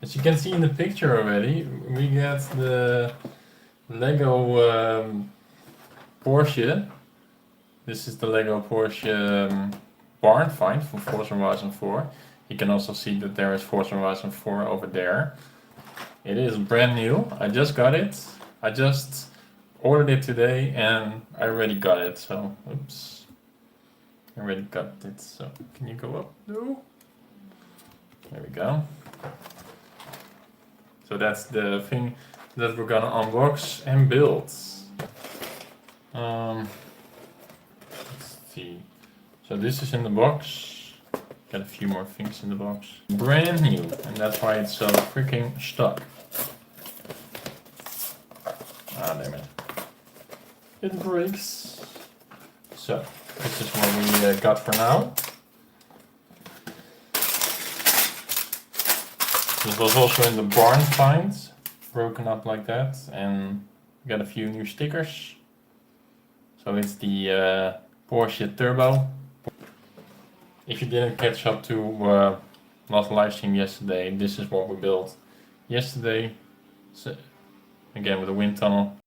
As you can see in the picture already, we get the LEGO Porsche. This is the LEGO Porsche barn find from Forza Horizon 4. You can also see that there is Forza Horizon 4 over there. It is brand new. I just got it. I just ordered it today and I already got it. So, oops. I already got it. So, can you go up? No. There we go. So that's the thing that we're gonna unbox and build. Let's see. So this is in the box. Got a few more things in the box. Brand new, and that's why it's so freaking stuck. Ah, damn it. It breaks. So, this is what we got for now. This was also in the barn find, broken up like that, and we got a few new stickers. So it's the Porsche Turbo. If you didn't catch up to last live stream yesterday, this is what we built yesterday. So, again with a wind tunnel.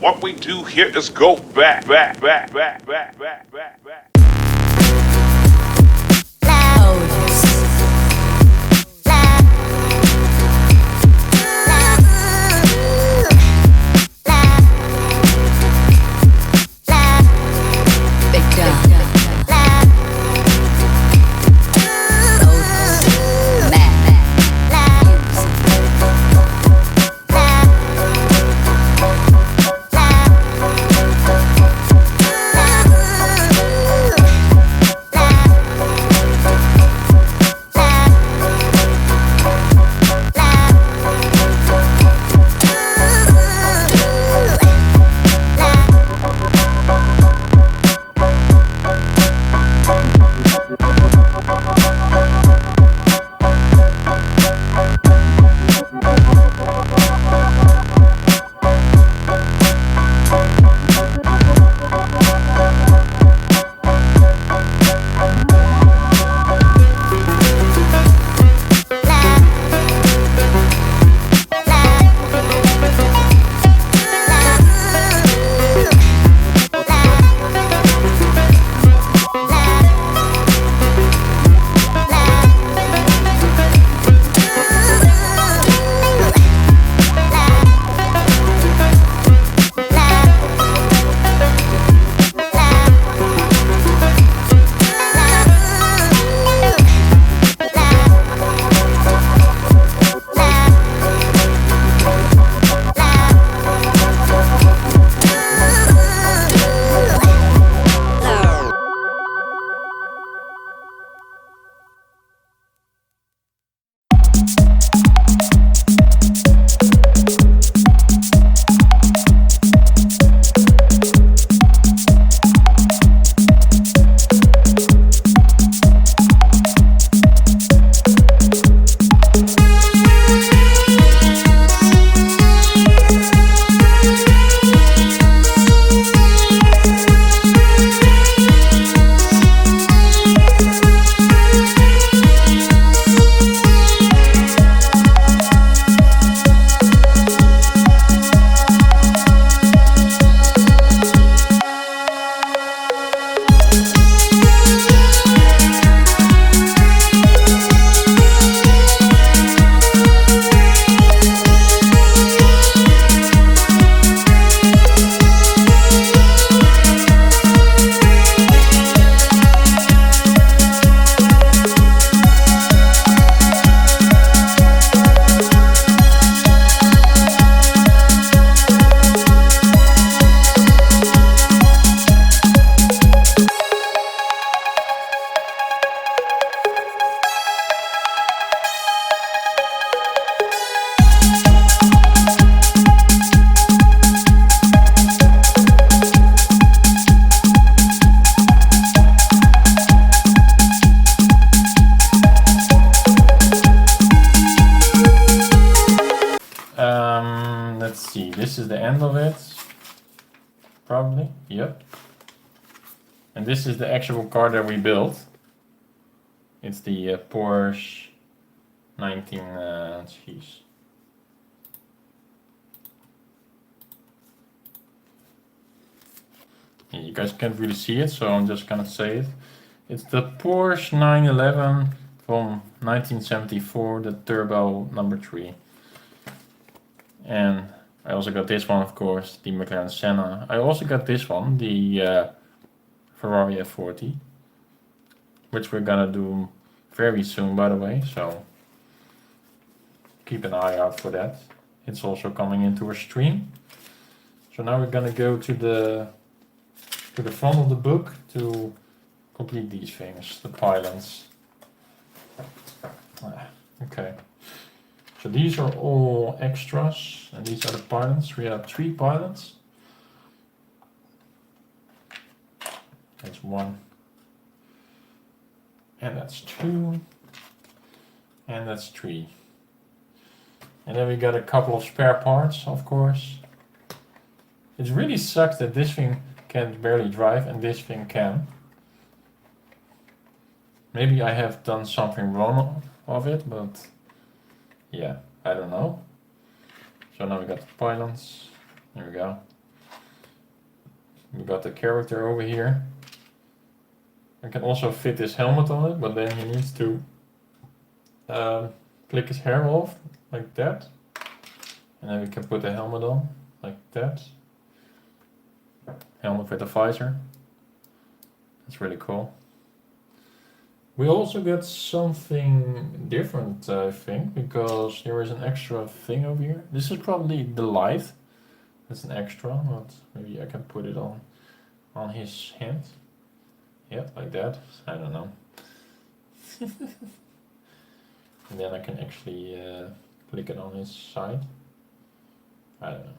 What we do here is go back. Let's see, this is the end of it. Probably, yep. And this is the actual car that we built. It's the Porsche 19, jeez. You guys can't really see it, so I'm just gonna say it. It's the Porsche 911 from 1974, the turbo number 3. And I also got this one, of course, the McLaren Senna. I also got this one, the Ferrari F40, which we're gonna do very soon, by the way, so keep an eye out for that. It's also coming into a stream. So now we're gonna go to the front of the book to complete these things, the pylons. Okay. So these are all extras, and these are the pylons. We have 3 pylons. That's 1. And that's 2. And that's 3. And then we got a couple of spare parts, of course. It really sucks that this thing can barely drive and this thing can. Maybe I have done something wrong of it, but yeah, I don't know. So now we got the pylons. Here we go. We got the character over here. I can also fit his helmet on it, but then he needs to click his hair off like that. And then we can put the helmet on like that. Helmet with a visor. That's really cool. We also got something different, I think, because there is an extra thing over here. This is probably the light. That's an extra, but maybe I can put it on his hand. Yeah, like that. I don't know. And then I can actually click it on his side. I don't know.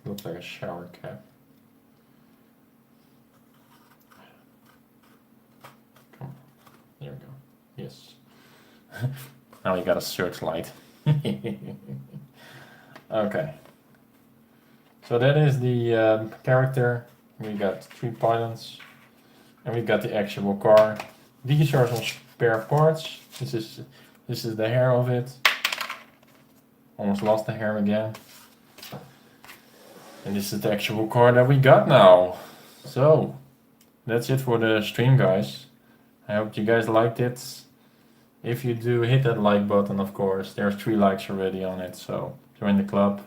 Looks like a shower cap. Come on. There we go. Yes. Now we got a searchlight. Okay. So that is the character. We got 3 pylons. And we got the actual car. These are some spare parts. This is the hair of it. Almost lost the hair again. And this is the actual car that we got now. So, that's it for the stream, guys. I hope you guys liked it. If you do, hit that like button, of course. There's 3 likes already on it, so join the club.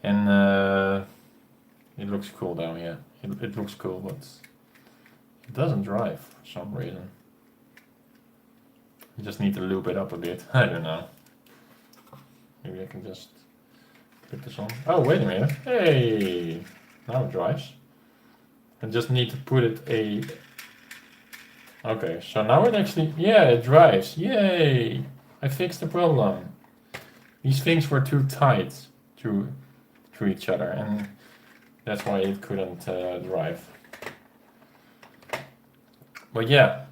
And it looks cool down here. It looks cool, but it doesn't drive for some reason. I just need to loop it up a bit. I don't know. Maybe I can just click this on. Oh, wait a minute. Hey! Now it drives. I just need to put it Okay, so now it actually... Yeah, it drives. Yay! I fixed the problem. These things were too tight to each other, and that's why it couldn't drive. But yeah,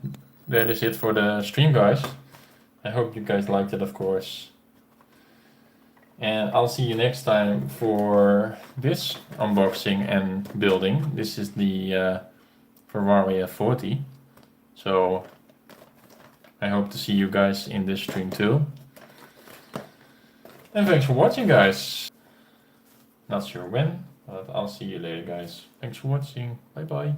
that is it for the stream, guys. I hope you guys liked it, of course. And I'll see you next time for this unboxing and building. This is the Ferrari F40. So I hope to see you guys in this stream too. And thanks for watching, guys. Not sure when, but I'll see you later, guys. Thanks for watching. Bye bye.